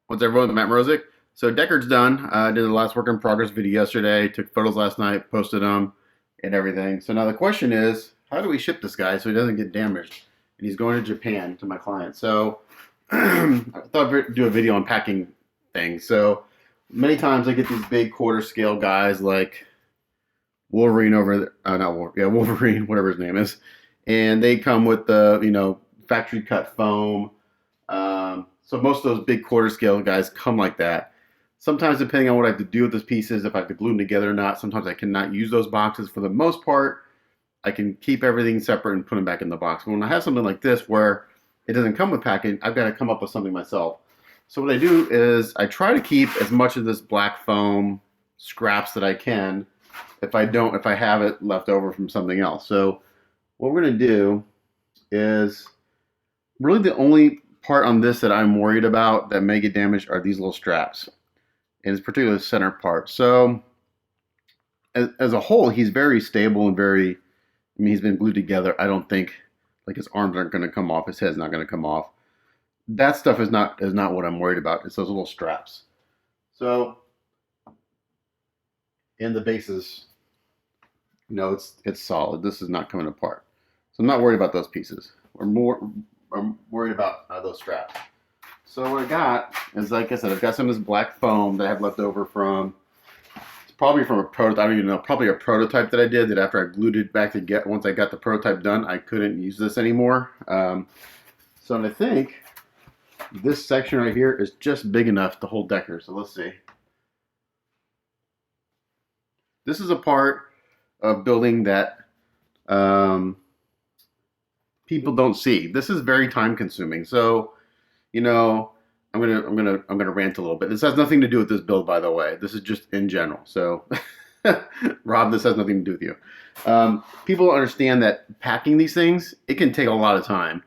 What's everyone? Matt Mrozik. So Deckard's done. I did the last work in progress video yesterday. Took photos last night, posted them, and everything. So now the question is, how do we ship this guy so he doesn't get damaged? And he's going to Japan to my client. So I thought I'd do a video on packing things. So many times I get these big quarter scale guys like Wolverine not Wolverine, yeah, Wolverine, whatever his name is, and they come with the factory cut foam. So most of those big quarter scale guys come like that. Sometimes, depending on what I have to do with those pieces, if I have to glue them together or not, sometimes I cannot use those boxes. For the most part, I can keep everything separate and put them back in the box. But when I have something like this where it doesn't come with packing, I've got to come up with something myself. So what I do is I try to keep as much of this black foam scraps that I can if I have it left over from something else. So what we're going to do is really the only part on this that I'm worried about that may get damaged are these little straps, and it's particularly the center part. So as a whole, he's very stable and he's been glued together. I don't think like his arms aren't going to come off, his head's not going to come off. That stuff is not what I'm worried about. It's those little straps. So, and the base is, it's solid. This is not coming apart. So I'm not worried about those pieces. I'm worried about those straps. So what I got is, like I said, I've got some of this black foam that I have left over it's probably from a prototype, I don't even know, probably a prototype that I did that after I glued it back once I got the prototype done, I couldn't use this anymore. So I think this section right here is just big enough to hold Deckard. So let's see. This is a part of building that people don't see. This is very time consuming. So, I'm gonna rant a little bit. This has nothing to do with this build, by the way. This is just in general. So, Rob, this has nothing to do with you. People understand that packing these things, it can take a lot of time.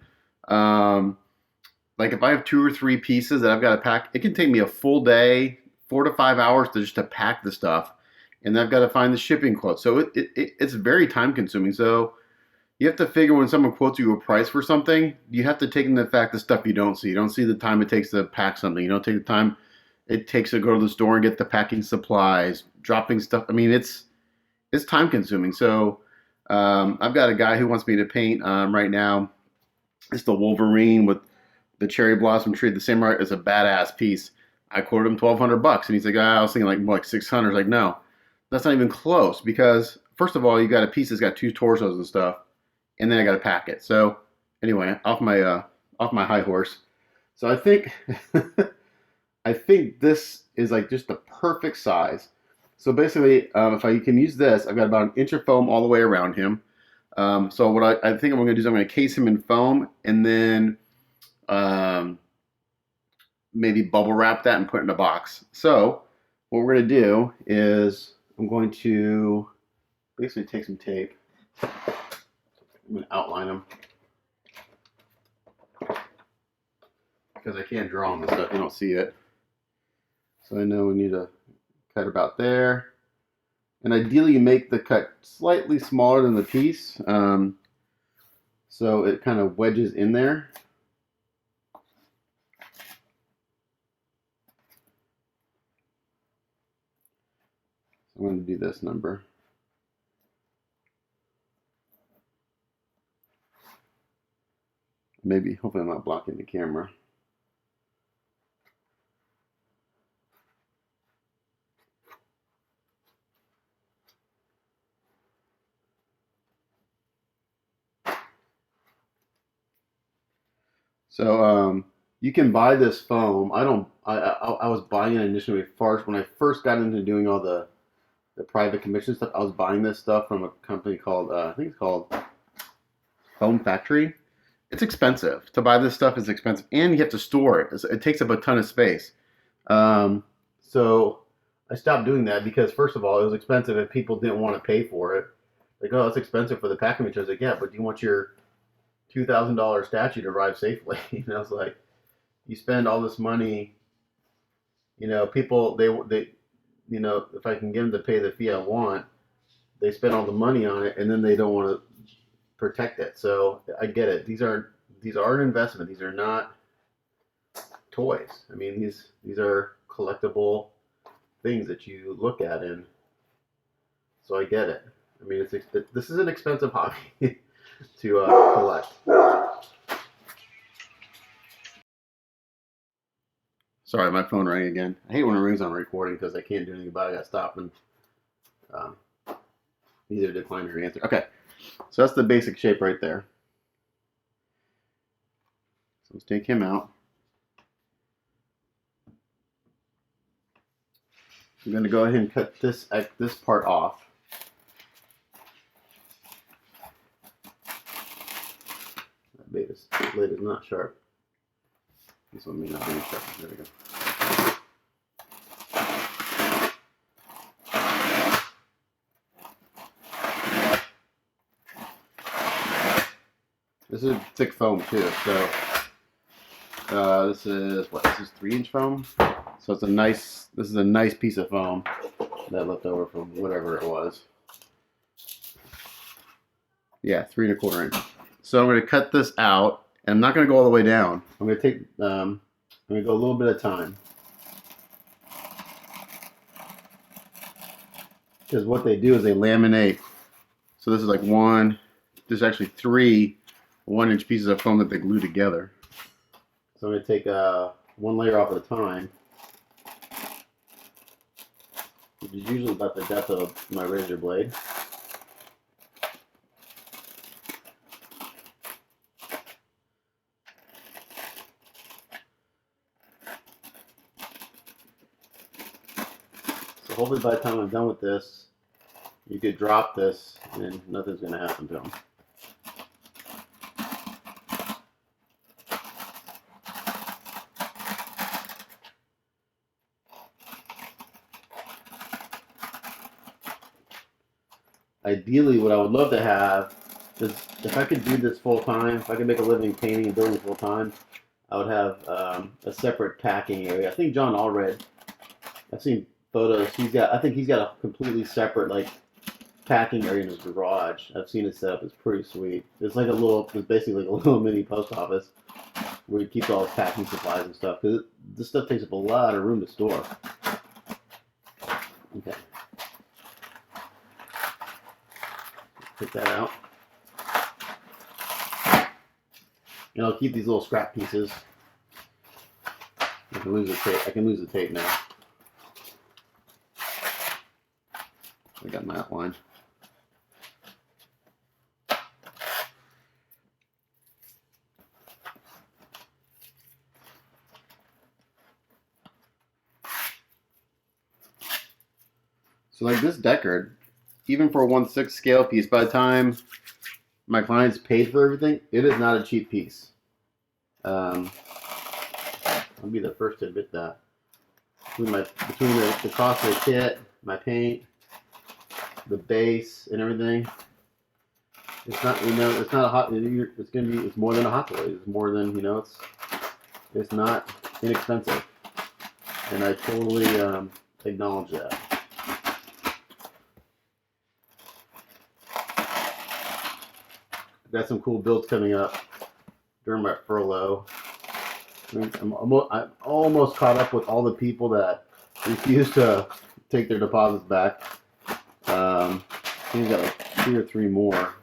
Like if I have 2 or 3 pieces that I've got to pack, it can take me a full day, 4 to 5 hours to pack the stuff, and then I've got to find the shipping quote. So it's very time consuming. So you have to figure when someone quotes you a price for something, you have to take into fact the stuff you don't see. You don't see the time it takes to pack something. You don't take the time it takes to go to the store and get the packing supplies, dropping stuff. I mean, it's time consuming. So I've got a guy who wants me to paint right now. It's the Wolverine with the cherry blossom tree. The same art is a badass piece. I quoted him $1,200, and he's like, I was thinking like more like 600. Like, no, that's not even close because first of all, you got a piece that's got 2 torsos and stuff, and then I got to pack it. So anyway, off my high horse. So I think I think this is like just the perfect size. So basically, if I can use this, I've got about an inch of foam all the way around him. So what I think I'm going to do is I'm going to case him in foam and then maybe bubble wrap that and put it in a box. So what we're going to do is I'm going to basically take some tape. I'm going to outline them because I can't draw on this stuff. You don't see it. So I know we need to cut about there. And ideally you make the cut slightly smaller than the piece so it kind of wedges in there. I'm going to do this number. Maybe, hopefully I'm not blocking the camera. So you can buy this foam. I was buying it initially first when I first got into doing all the private commission stuff. I was buying this stuff from a company called I think it's called Foam Factory. It's expensive to buy this stuff. It's expensive, and you have to store it. It takes up a ton of space. So I stopped doing that because first of all, it was expensive, and people didn't want to pay for it. Like, oh, it's expensive for the packing materials. Like, yeah, but do you want your $2,000 statue to arrive safely? It's like you spend all this money. People they if I can get them to pay the fee I want, they spend all the money on it, and then they don't want to protect it. So I get it. These are an investment. These are not toys. I mean, these are collectible things that you look at, and so I get it. I mean, this is an expensive hobby to collect. Sorry, my phone rang again. I hate when it rings on recording because I can't do anything about it. I got to stop and either decline or answer. Okay, so that's the basic shape right there. So let's take him out. I'm going to go ahead and cut this part off. That blade is not sharp. This one may not be sharp. There we go. This is thick foam too, so this is 3-inch foam. So it's this is a nice piece of foam that left over from whatever it was. Yeah, 3 1/4 inch. So I'm going to cut this out, and I'm not going to go all the way down. I'm going to take, I'm going to go a little bit at a time. Because what they do is they laminate. So this is like there's actually 3 1-inch pieces of foam that they glue together. So I'm going to take one layer off at a time, which is usually about the depth of my razor blade. So hopefully by the time I'm done with this, you could drop this and nothing's going to happen to them. Ideally, what I would love to have is, if I could do this full time, if I could make a living painting and building full time, I would have a separate packing area. I think John Allred, I've seen photos. I think he's got a completely separate like packing area in his garage. I've seen it set up. It's pretty sweet. It's basically like a little mini post office where he keeps all his packing supplies and stuff. Because this stuff takes up a lot of room to store. Okay. Take that out. And I'll keep these little scrap pieces. I can lose the tape. I can lose the tape now. I got my outline. So like this Deckard, even for a 1/6 scale piece, by the time my clients paid for everything, it is not a cheap piece. I'll be the first to admit that. Between the cost of the kit, my paint, the base, and everything, it's not, it's not a hot. It's more than a hot toy. It's more than, it's not inexpensive, and I totally acknowledge that. I've got some cool builds coming up during my furlough. I'm almost caught up with all the people that refuse to take their deposits back. I think I've got like 2 or 3 more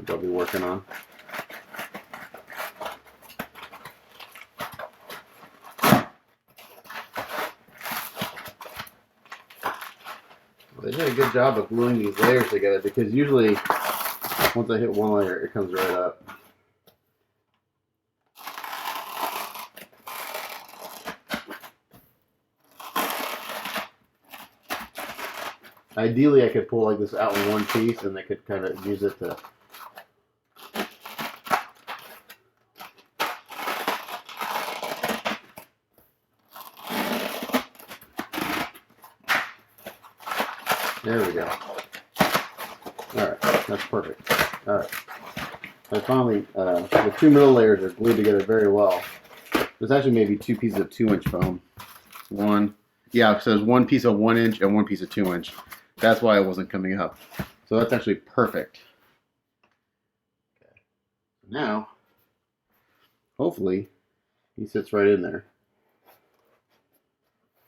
that I'll be working on. They did a good job of gluing these layers together, because usually once I hit one layer, it comes right up. Ideally, I could pull like this out in one piece, and they could kind of use it to. There we go. Alright, that's perfect. Alright. I finally, the 2 middle layers are glued together very well. There's actually maybe 2 pieces of 2-inch foam. So there's 1 piece of 1-inch and 1 piece of 2-inch. That's why it wasn't coming up. So that's actually perfect. Okay. Now, hopefully he sits right in there.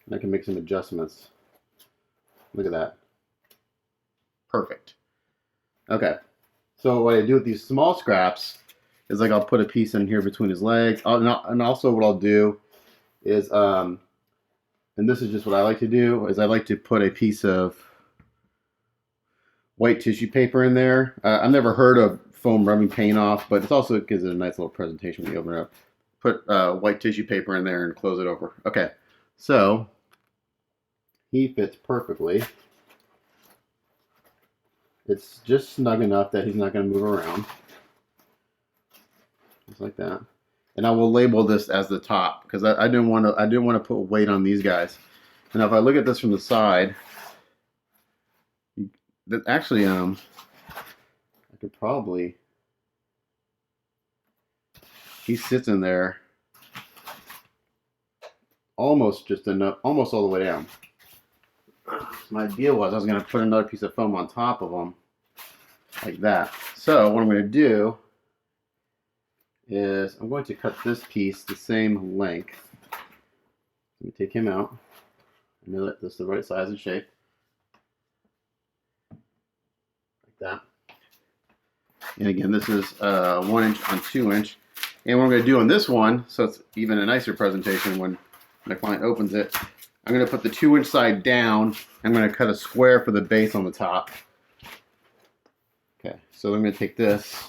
And I can make some adjustments. Look at that. Perfect. Okay. So what I do with these small scraps is like I'll put a piece in here between his legs. And also what I'll do is, and this is just what I like to do, is I like to put a piece of white tissue paper in there. I've never heard of foam rubbing paint off, but it also gives it a nice little presentation when you open it up. Put white tissue paper in there and close it over. Okay, so he fits perfectly. It's just snug enough that he's not going to move around. Just like that. And I will label this as the top because I didn't want to put weight on these guys. And if I look at this from the side, that actually I could probably, he sits in there almost just enough, almost all the way down. My idea was I was going to put another piece of foam on top of them like that. So what I'm going to do is I'm going to cut this piece the same length. Let me take him out. I know that this is the right size and shape. Like that. And again, this is 1 inch on 2 inch. And what I'm going to do on this one, so it's even a nicer presentation when my client opens it, I'm going to put the 2 inch side down. I'm going to cut a square for the base on the top. Okay, so I'm going to take this.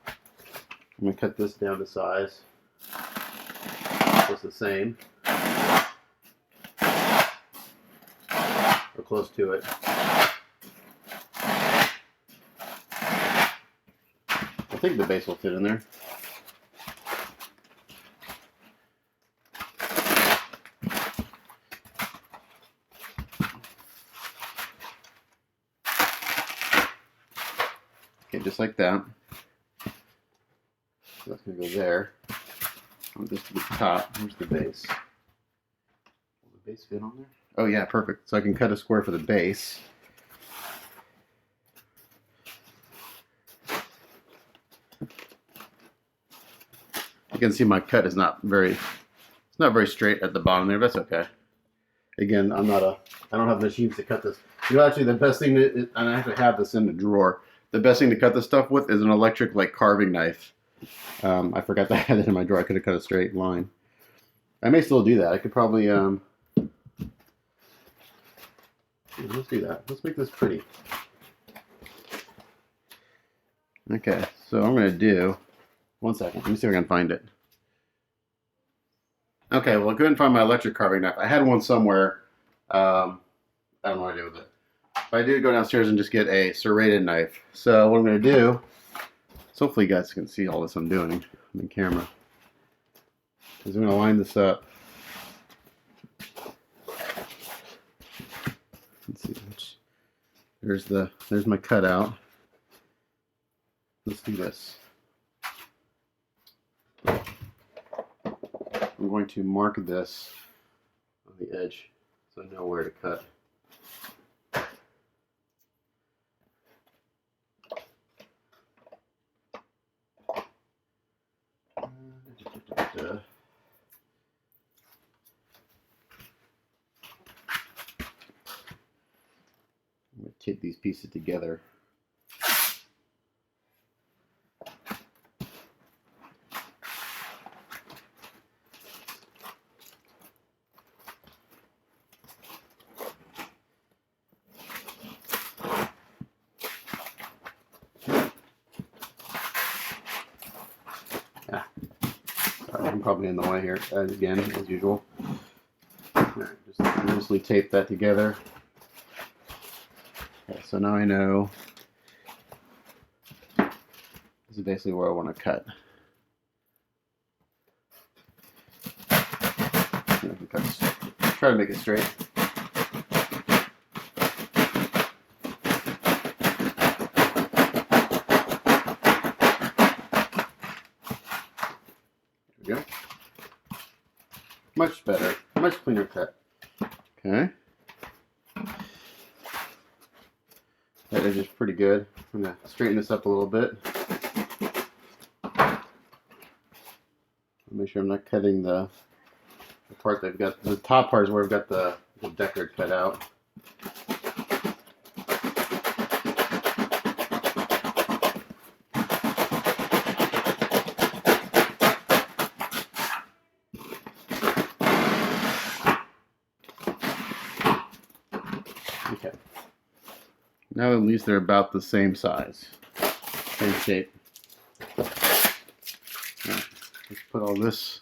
I'm going to cut this down to size. So it's the same. Or close to it. I think the base will fit in there. Okay, just like that. So that's going to go there. I want this to be the top. Here's the base. Will the base fit on there? Oh yeah, perfect. So I can cut a square for the base. You can see my cut is not very straight at the bottom there, but that's okay. Again, I don't have machines to cut this. You know, actually the best thing and I actually have this in the drawer. The best thing to cut this stuff with is an electric like carving knife. I forgot that I had it in my drawer. I could have cut a straight line. I may still do that. I could probably let's do that. Let's make this pretty. Okay, so I'm gonna do 1 second. Let me see if I can find it. Okay, well I couldn't find my electric carving knife. I had one somewhere. I don't know what to do with it. But I did go downstairs and just get a serrated knife. So what I'm going to do, so hopefully you guys can see all this I'm doing on the camera, is I'm going to line this up. Let's see, there's my cutout. Let's do this. I'm going to mark this on the edge so I know where to cut. I'm going to tape these pieces together. I'm probably in the way here, again, as usual. Right, just loosely tape that together. Okay, so now I know this is basically where I want to cut. Try to make it straight. There we go. Much better, much cleaner cut. Okay. That edge is pretty good. I'm going to straighten this up a little bit. Make sure I'm not cutting the part that I've got. The top part is where I've got the Deckard cut out. Okay. Now at least they're about the same size, same shape. Right. Let's put all this.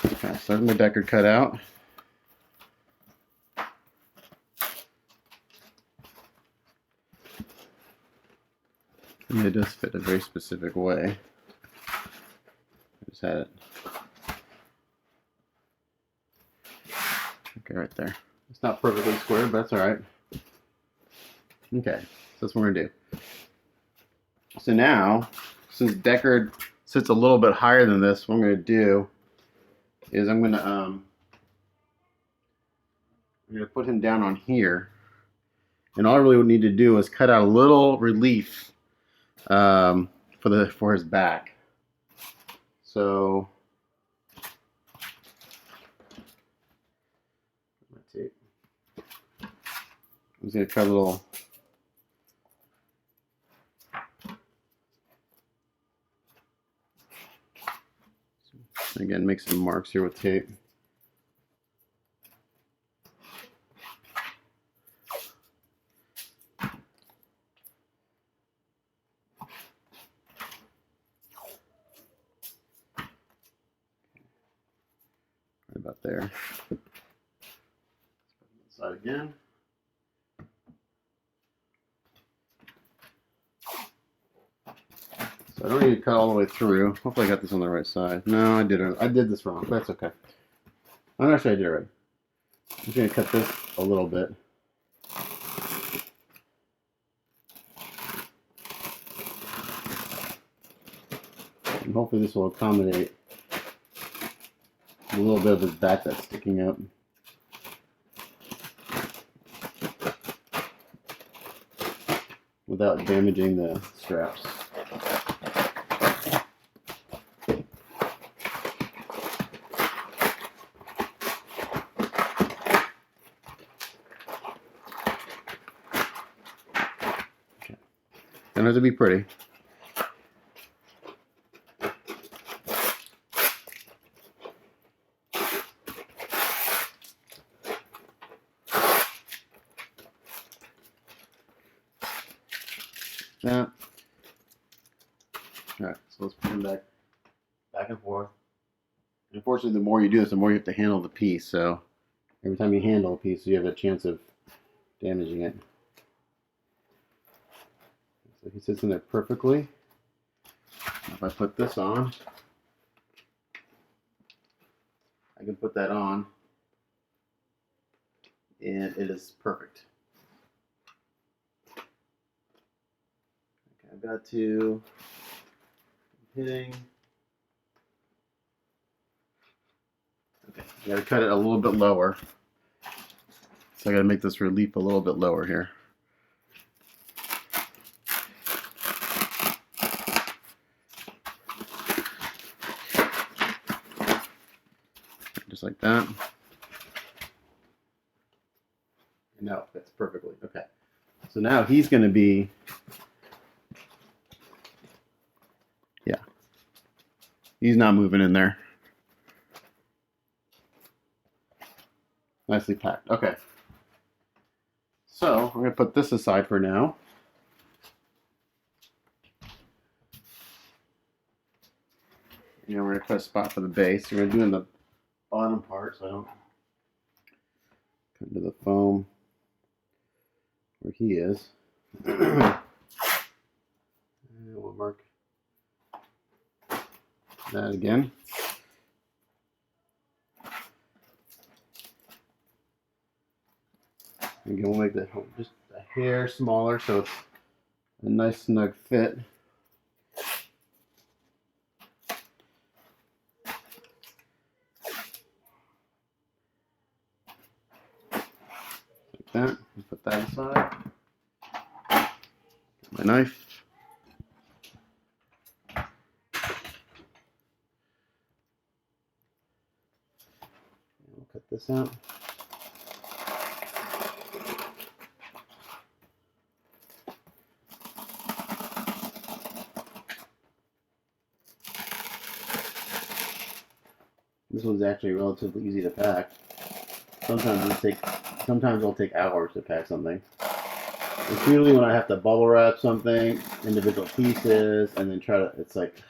Okay, so my Deckard cut out. And it does fit a very specific way. I just had it. Okay, right there. It's not perfectly square, but that's alright. Okay, so that's what we're going to do. So now, since Deckard sits a little bit higher than this, what I'm going to do is I'm going to put him down on here. And all I really would need to do is cut out a little relief for his back. So I'm just going to cut a little. Again, make some marks here with tape. Right about there. Let's put it on the side again. So I don't need to cut all the way through. Hopefully I got this on the right side. No, I didn't. I did this wrong, but that's okay. I'm not sure I did it right. I'm just going to cut this a little bit. And hopefully this will accommodate a little bit of his back that's sticking up. Without damaging the straps. Don't have to be pretty. That. Alright, so let's put them back and forth. And unfortunately, the more you do this, the more you have to handle the piece. So every time you handle a piece, you have a chance of damaging it. So he sits in there perfectly. If I put this on, I can put that on, and it is perfect. Okay, I've got to hitting. Okay, I got to cut it a little bit lower. So I got to make this relief a little bit lower here. Just like that. And now it fits perfectly. Okay. So now he's going to be, yeah, he's not moving in there. Nicely packed. Okay. So I'm going to put this aside for now. And we're going to cut a spot for the base. We're going to do in the bottom part so I don't cut into the foam where he is. And we'll mark that again. Again, we'll make that just a hair smaller so it's a nice snug fit. Like that. Put that aside. Get my knife. this out. This one's actually relatively easy to pack. Sometimes it'll take hours to pack something. It's usually when I have to bubble wrap something, individual pieces, and then it's like,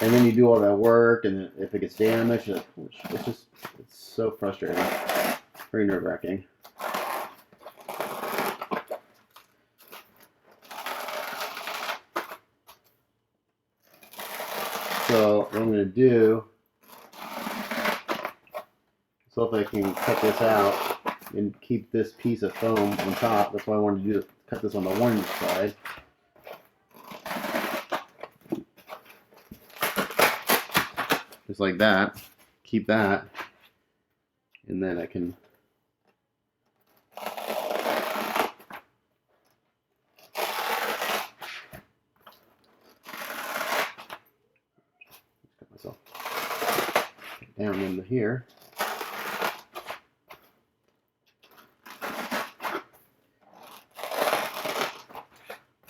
and then you do all that work, and if it gets damaged, it's so frustrating. Very nerve-wracking. So what I'm going to do, so if I can cut this out and keep this piece of foam on top, that's why I wanted to do cut this on the one side. Just like that. Keep that, and then I can cut myself down into here.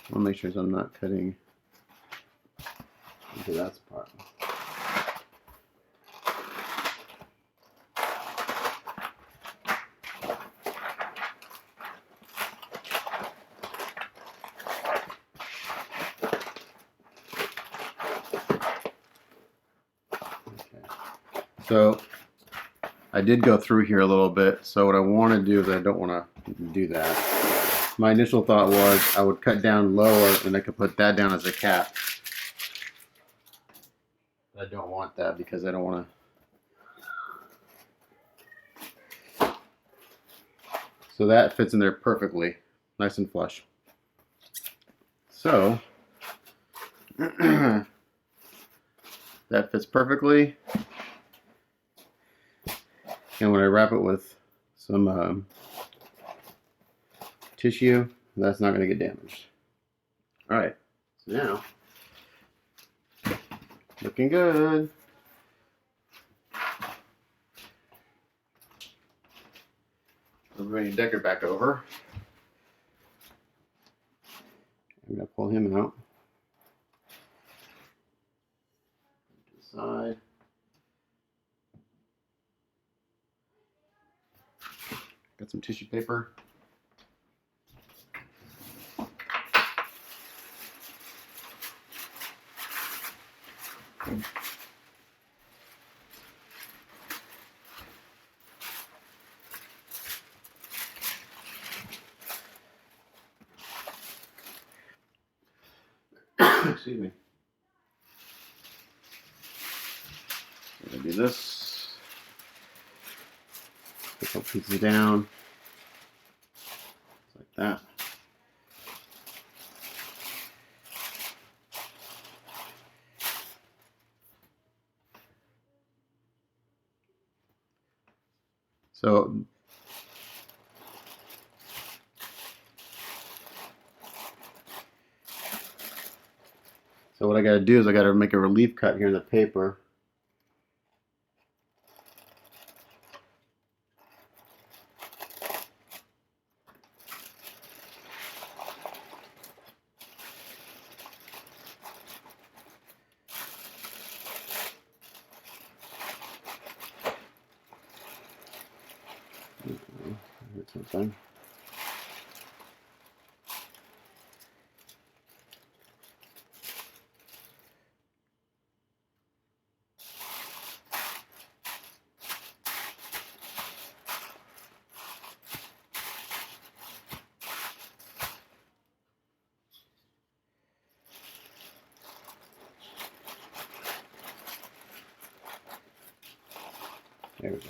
I want to make sure I'm not cutting into that part. So I did go through here a little bit. So what I want to do is I don't want to do that. My initial thought was I would cut down lower and I could put that down as a cap. But I don't want that because I don't want to. So that fits in there perfectly, nice and flush. So that fits perfectly. And when I wrap it with some tissue, that's not going to get damaged. All right, so now, looking good. We're bringing Deckard back over. I'm going to pull him out to the side. Got some tissue paper. Excuse me. I'm gonna do this. Put a couple pieces down. Like that. So what I got to do is I got to make a relief cut here in the paper. Here's something. There we go.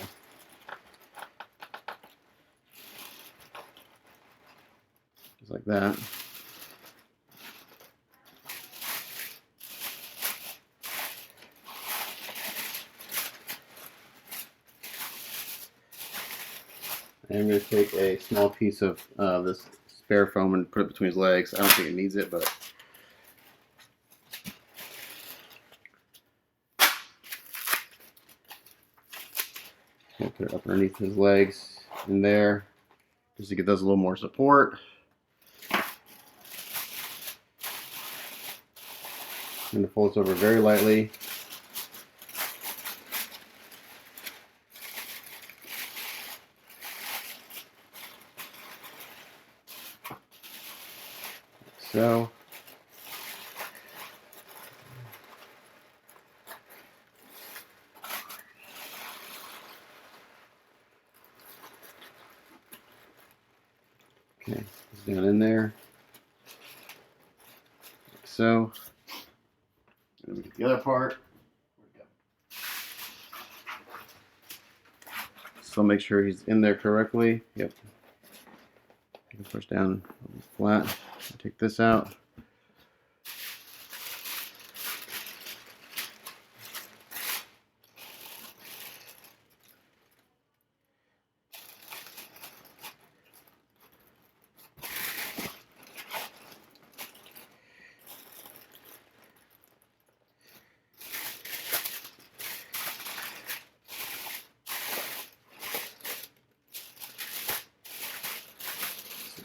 Just like that. I'm going to take a small piece of this spare foam and put it between his legs. I don't think it needs it, but I'll put it up underneath his legs in there just to give those a little more support. I'm going to fold this over very lightly. So. Okay, it's down in there, like so. And we get the other part. So make sure he's in there correctly. Yep. You can push down flat. Take this out.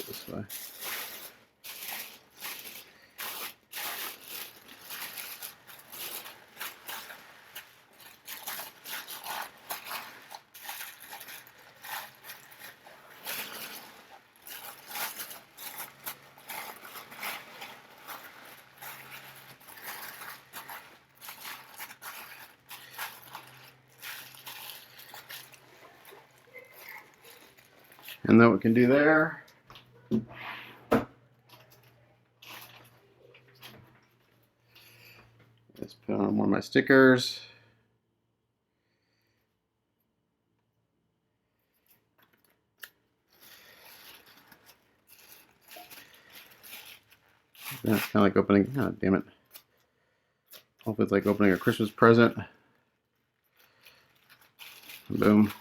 This way. And then what we can do there, let's put on one of my stickers. That's kind of like opening, oh, damn it. Hopefully it's like opening a Christmas present. Boom.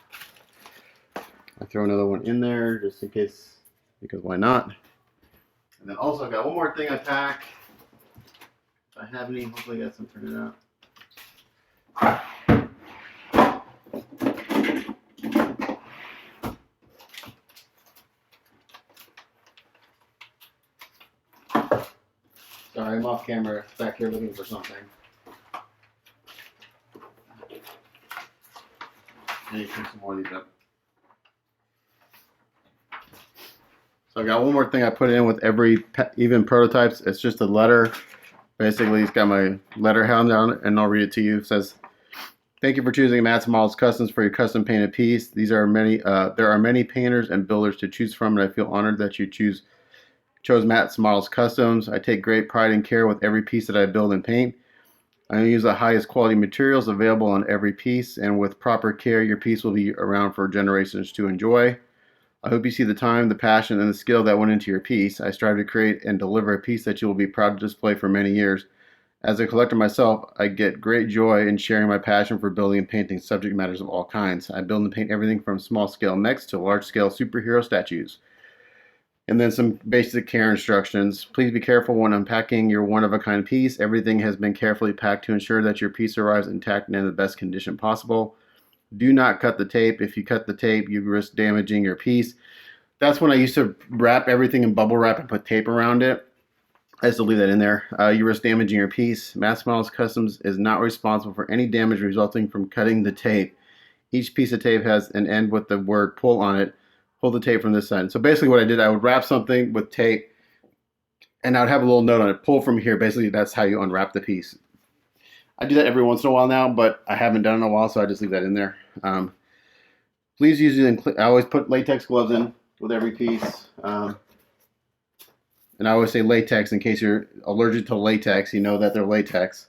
I throw another one in there just in case, because why not? And then also I've got one more thing I pack. If I have any, hopefully I got some printed out. Sorry, I'm off camera back here looking for something. I need to pick some more of these up. So I got one more thing I put in with every even prototypes. It's just a letter. Basically, it's got my letter hound on it, and I'll read it to you. It says, "Thank you for choosing Matt's Models Customs for your custom painted piece. There are many painters and builders to choose from, and I feel honored that you chose Matt's Models Customs. I take great pride and care with every piece that I build and paint. I use the highest quality materials available on every piece, and with proper care, your piece will be around for generations to enjoy. I hope you see the time, the passion, and the skill that went into your piece. I strive to create and deliver a piece that you will be proud to display for many years. As a collector myself, I get great joy in sharing my passion for building and painting subject matters of all kinds. I build and paint everything from small-scale mechs to large-scale superhero statues." And then some basic care instructions. Please be careful when unpacking your one-of-a-kind piece. Everything has been carefully packed to ensure that your piece arrives intact and in the best condition possible. Do not cut the tape. If you cut the tape, you risk damaging your piece. That's when I used to wrap everything in bubble wrap and put tape around it. I used to leave that in there. You risk damaging your piece. Matt's Models Customs is not responsible for any damage resulting from cutting the tape. Each piece of tape has an end with the word "pull" on it. Pull the tape from this side. So basically what I did, I would wrap something with tape, and I would have a little note on it, "pull from here." Basically, that's how you unwrap the piece. I do that every once in a while now, but I haven't done it in a while, so I just leave that in there. Please use it. I always put latex gloves in with every piece. And I always say latex in case you're allergic to latex. You know that they're latex.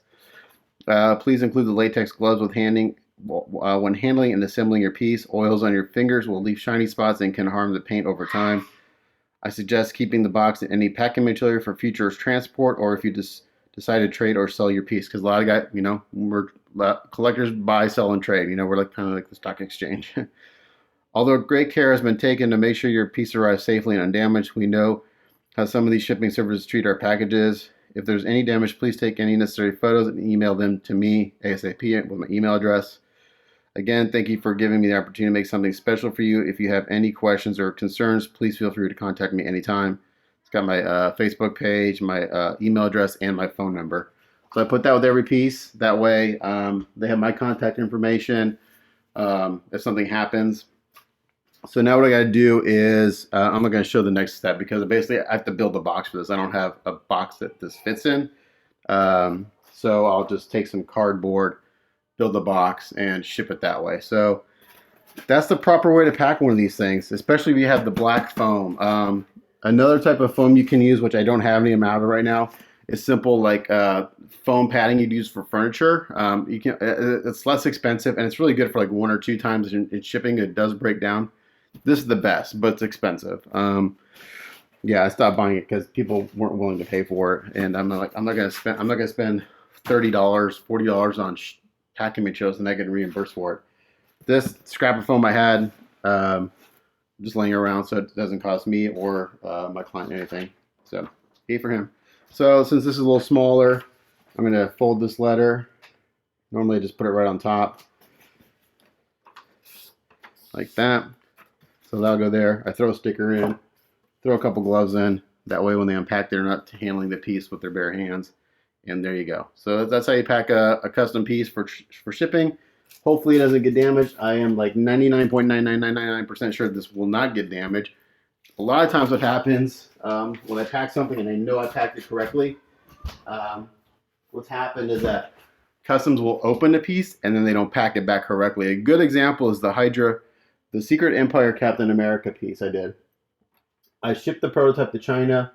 Please include the latex gloves with when handling and assembling your piece. Oils on your fingers will leave shiny spots and can harm the paint over time. I suggest keeping the box and any packing material for future transport, or if you decide to trade or sell your piece, because a lot of guys, collectors buy, sell, and trade. We're like kind of like the stock exchange. Although great care has been taken to make sure your piece arrives safely and undamaged, we know how some of these shipping services treat our packages. If there's any damage, please take any necessary photos and email them to me ASAP with my email address. Again, thank you for giving me the opportunity to make something special for you. If you have any questions or concerns, please feel free to contact me anytime. It's got my Facebook page, my email address, and my phone number. So I put that with every piece. That way they have my contact information if something happens. So now what I got to do is I'm going to show the next step, because basically I have to build a box for this. I don't have a box that this fits in. So I'll just take some cardboard, build the box, and ship it that way. So that's the proper way to pack one of these things, especially if you have the black foam. Another type of foam you can use, which I don't have any amount of right now, is simple like foam padding you'd use for furniture. It's less expensive, and it's really good for like 1 or 2 times in shipping. It does break down. This is the best, but it's expensive. Yeah, I stopped buying it because people weren't willing to pay for it, and I'm not gonna spend $30, $40 on packing materials, and I get reimbursed for it. This scrap of foam I had just laying around, so it doesn't cost me or my client anything. So, yay for him. So since this is a little smaller, I'm gonna fold this letter. Normally I just put it right on top, like that. So that'll go there. I throw a sticker in, throw a couple gloves in. That way when they unpack, they're not handling the piece with their bare hands. And there you go. So that's how you pack a custom piece for shipping. Hopefully it doesn't get damaged. I am like 99.99999% sure this will not get damaged. A lot of times what happens when I pack something and I know I packed it correctly, what's happened is that customs will open the piece and then they don't pack it back correctly. A good example is the Secret Empire Captain America piece I did. I shipped the prototype to China.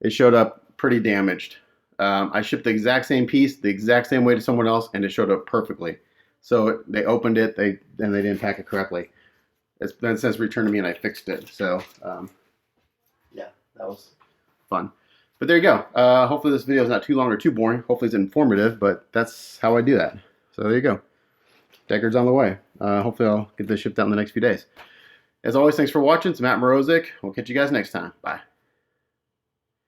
It showed up pretty damaged. I shipped the exact same piece, the exact same way to someone else, and it showed up perfectly. So they opened it, they didn't pack it correctly. It's been since returned to me, and I fixed it. So yeah, that was fun. But there you go. Hopefully this video is not too long or too boring. Hopefully it's informative, but that's how I do that. So there you go. Deckard's on the way. Hopefully I'll get this shipped out in the next few days. As always, thanks for watching. It's Matt Morozic. We'll catch you guys next time. Bye.